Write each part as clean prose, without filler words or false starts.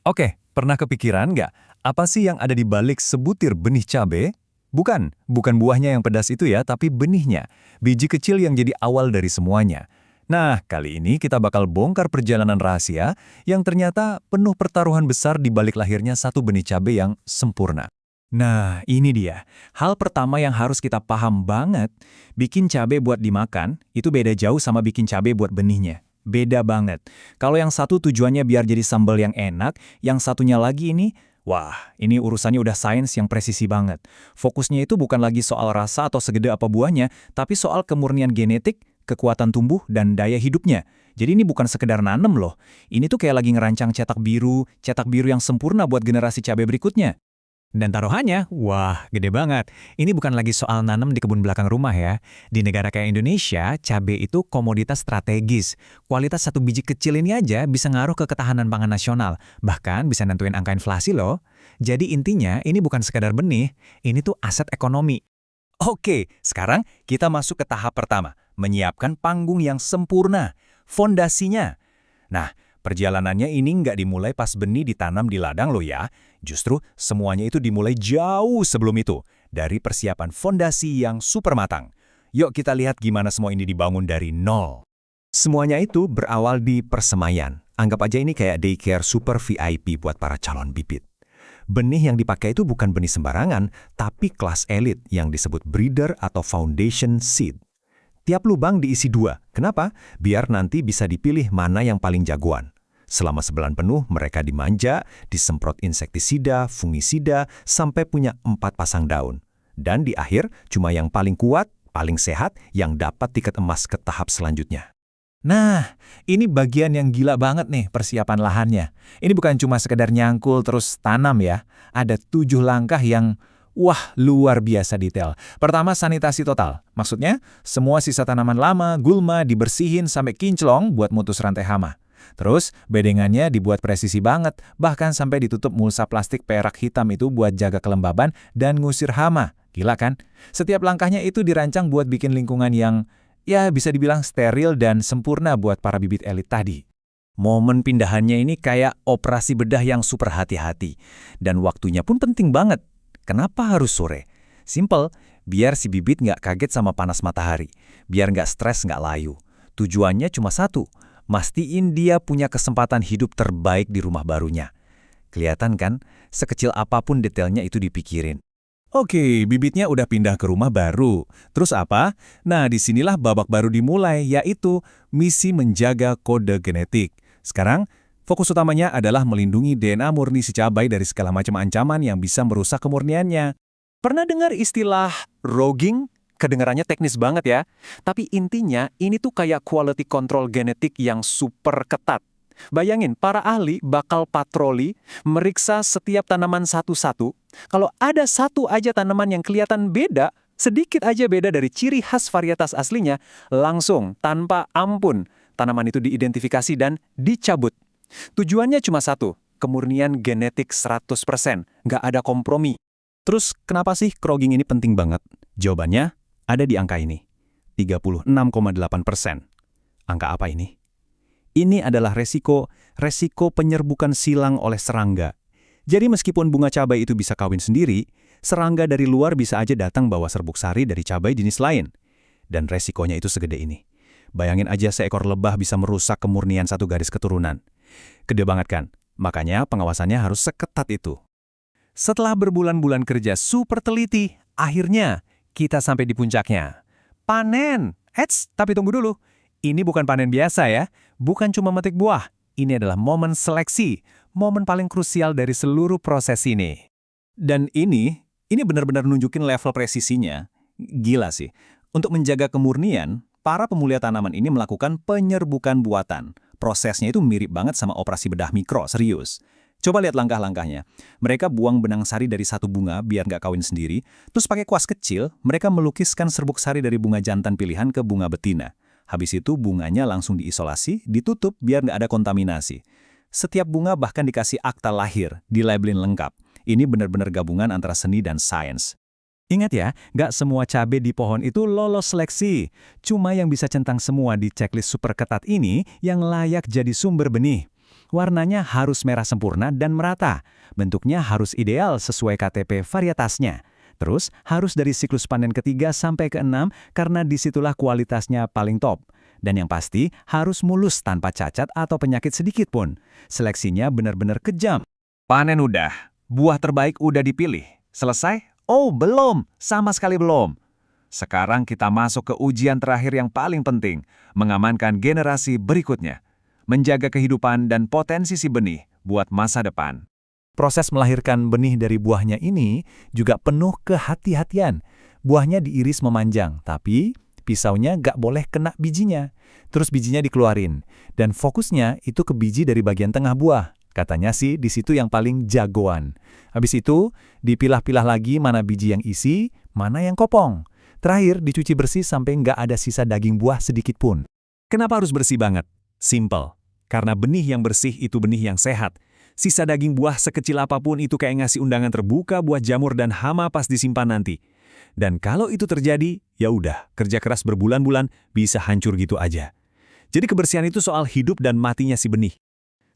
Oke, pernah kepikiran nggak, apa sih yang ada di balik sebutir benih cabai? Bukan buahnya yang pedas itu ya, tapi benihnya. Biji kecil yang jadi awal dari semuanya. Nah, kali ini kita bakal bongkar perjalanan rahasia yang ternyata penuh pertaruhan besar di balik lahirnya satu benih cabai yang sempurna. Nah, ini dia. Hal pertama yang harus kita paham banget, bikin cabai buat dimakan, itu beda jauh sama bikin cabai buat benihnya. Beda banget. Kalau yang satu tujuannya biar jadi sambal yang enak, yang satunya lagi ini, wah, ini urusannya udah sains yang presisi banget. Fokusnya itu bukan lagi soal rasa atau segede apa buahnya, tapi soal kemurnian genetik, kekuatan tumbuh, dan daya hidupnya. Jadi ini bukan sekedar nanem loh. Ini tuh kayak lagi ngerancang cetak biru yang sempurna buat generasi cabai berikutnya. Dan taruhannya, wah, gede banget. Ini bukan lagi soal nanam di kebun belakang rumah ya. Di negara kayak Indonesia, cabai itu komoditas strategis. Kualitas satu biji kecil ini aja bisa ngaruh ke ketahanan pangan nasional. Bahkan bisa nentuin angka inflasi loh. Jadi intinya, ini bukan sekadar benih, ini tuh aset ekonomi. Oke, sekarang kita masuk ke tahap pertama, menyiapkan panggung yang sempurna, fondasinya. Nah, perjalanannya ini nggak dimulai pas benih ditanam di ladang loh ya. Justru semuanya itu dimulai jauh sebelum itu, dari persiapan fondasi yang super matang. Yuk kita lihat gimana semua ini dibangun dari nol. Semuanya itu berawal di persemaian. Anggap aja ini kayak daycare super VIP buat para calon bibit. Benih yang dipakai itu bukan benih sembarangan, tapi kelas elit yang disebut breeder atau foundation seed. Tiap lubang diisi 2. Kenapa? Biar nanti bisa dipilih mana yang paling jagoan. Selama sebulan penuh, mereka dimanja, disemprot insektisida, fungisida, sampai punya 4 pasang daun. Dan di akhir, cuma yang paling kuat, paling sehat, yang dapat tiket emas ke tahap selanjutnya. Nah, ini bagian yang gila banget nih persiapan lahannya. Ini bukan cuma sekedar nyangkul terus tanam ya. Ada 7 langkah yang, wah, luar biasa detail. Pertama, sanitasi total. Maksudnya, semua sisa tanaman lama, gulma, dibersihin sampai kinclong buat mutus rantai hama. Terus, bedengannya dibuat presisi banget, bahkan sampai ditutup mulsa plastik perak hitam itu buat jaga kelembaban dan ngusir hama. Gila kan? Setiap langkahnya itu dirancang buat bikin lingkungan yang, ya bisa dibilang steril dan sempurna buat para bibit elit tadi. Momen pindahannya ini kayak operasi bedah yang super hati-hati. Dan waktunya pun penting banget. Kenapa harus sore? Simple, biar si bibit nggak kaget sama panas matahari. Biar nggak stres, nggak layu. Tujuannya cuma satu, mastiin dia punya kesempatan hidup terbaik di rumah barunya. Kelihatan kan, sekecil apapun detailnya itu dipikirin. Oke, bibitnya udah pindah ke rumah baru. Terus apa? Nah, disinilah babak baru dimulai, yaitu misi menjaga kode genetik. Sekarang, fokus utamanya adalah melindungi DNA murni si cabai dari segala macam ancaman yang bisa merusak kemurniannya. Pernah dengar istilah rogging? Kedengarannya teknis banget ya. Tapi intinya, ini tuh kayak quality control genetik yang super ketat. Bayangin, para ahli bakal patroli, meriksa setiap tanaman satu-satu. Kalau ada satu aja tanaman yang kelihatan beda, sedikit aja beda dari ciri khas varietas aslinya, langsung, tanpa ampun, tanaman itu diidentifikasi dan dicabut. Tujuannya cuma satu, kemurnian genetik 100%, nggak ada kompromi. Terus, kenapa sih crogging ini penting banget? Jawabannya ada di angka ini, 36,8%. Angka apa ini? Ini adalah resiko penyerbukan silang oleh serangga. Jadi meskipun bunga cabai itu bisa kawin sendiri, serangga dari luar bisa aja datang bawa serbuk sari dari cabai jenis lain. Dan resikonya itu segede ini. Bayangin aja seekor lebah bisa merusak kemurnian satu garis keturunan. Gede banget kan? Makanya pengawasannya harus seketat itu. Setelah berbulan-bulan kerja super teliti, akhirnya kita sampai di puncaknya. Panen! Tapi tunggu dulu. Ini bukan panen biasa ya. Bukan cuma metik buah. Ini adalah momen seleksi. Momen paling krusial dari seluruh proses ini. Dan ini benar-benar nunjukin level presisinya. Gila sih. Untuk menjaga kemurnian, para pemulia tanaman ini melakukan penyerbukan buatan. Prosesnya itu mirip banget sama operasi bedah mikro, serius. Coba lihat langkah-langkahnya. Mereka buang benang sari dari satu bunga biar nggak kawin sendiri. Terus pakai kuas kecil, mereka melukiskan serbuk sari dari bunga jantan pilihan ke bunga betina. Habis itu bunganya langsung diisolasi, ditutup biar nggak ada kontaminasi. Setiap bunga bahkan dikasih akta lahir, dilabelin lengkap. Ini benar-benar gabungan antara seni dan sains. Ingat ya, nggak semua cabai di pohon itu lolos seleksi. Cuma yang bisa centang semua di checklist super ketat ini yang layak jadi sumber benih. Warnanya harus merah sempurna dan merata. Bentuknya harus ideal sesuai KTP varietasnya. Terus harus dari siklus panen ketiga sampai ke-6 karena disitulah kualitasnya paling top. Dan yang pasti harus mulus tanpa cacat atau penyakit sedikit pun. Seleksinya benar-benar kejam. Panen udah, buah terbaik udah dipilih. Selesai? Oh, belum. Sama sekali belum. Sekarang kita masuk ke ujian terakhir yang paling penting, mengamankan generasi berikutnya. Menjaga kehidupan dan potensi si benih buat masa depan. Proses melahirkan benih dari buahnya ini juga penuh kehati-hatian. Buahnya diiris memanjang, tapi pisaunya nggak boleh kena bijinya. Terus bijinya dikeluarin, dan fokusnya itu ke biji dari bagian tengah buah. Katanya sih di situ yang paling jagoan. Habis itu, dipilah-pilah lagi mana biji yang isi, mana yang kopong. Terakhir, dicuci bersih sampai nggak ada sisa daging buah sedikit pun. Kenapa harus bersih banget? Simple. Karena benih yang bersih itu benih yang sehat. Sisa daging buah sekecil apapun itu kayak ngasih undangan terbuka buat jamur dan hama pas disimpan nanti. Dan kalau itu terjadi, ya udah, kerja keras berbulan-bulan bisa hancur gitu aja. Jadi kebersihan itu soal hidup dan matinya si benih.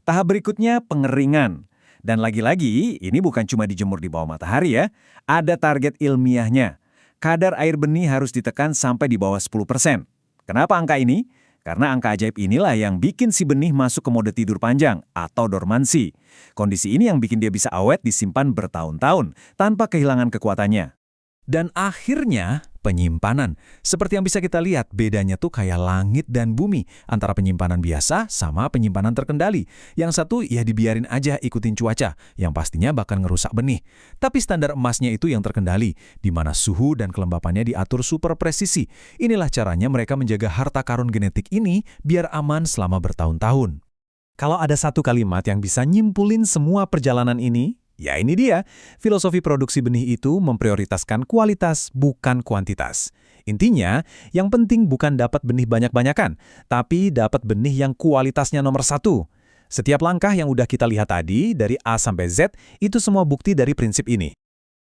Tahap berikutnya pengeringan. Dan lagi-lagi, ini bukan cuma dijemur di bawah matahari ya. Ada target ilmiahnya. Kadar air benih harus ditekan sampai di bawah 10%. Kenapa angka ini? Karena angka ajaib inilah yang bikin si benih masuk ke mode tidur panjang atau dormansi. Kondisi ini yang bikin dia bisa awet disimpan bertahun-tahun tanpa kehilangan kekuatannya. Dan akhirnya, penyimpanan. Seperti yang bisa kita lihat, bedanya tuh kayak langit dan bumi antara penyimpanan biasa sama penyimpanan terkendali. Yang satu ya dibiarin aja ikutin cuaca, yang pastinya bakal ngerusak benih. Tapi standar emasnya itu yang terkendali, di mana suhu dan kelembapannya diatur super presisi. Inilah caranya mereka menjaga harta karun genetik ini biar aman selama bertahun-tahun. Kalau ada satu kalimat yang bisa nyimpulin semua perjalanan ini, ya ini dia, filosofi produksi benih itu memprioritaskan kualitas bukan kuantitas. Intinya, yang penting bukan dapat benih banyak-banyakan, tapi dapat benih yang kualitasnya nomor satu. Setiap langkah yang udah kita lihat tadi, dari A sampai Z, itu semua bukti dari prinsip ini.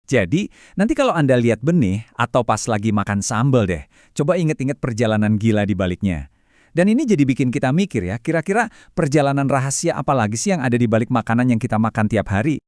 Jadi, nanti kalau Anda lihat benih atau pas lagi makan sambal deh, coba inget-inget perjalanan gila di baliknya. Dan ini jadi bikin kita mikir ya, kira-kira perjalanan rahasia apa lagi sih yang ada di balik makanan yang kita makan tiap hari?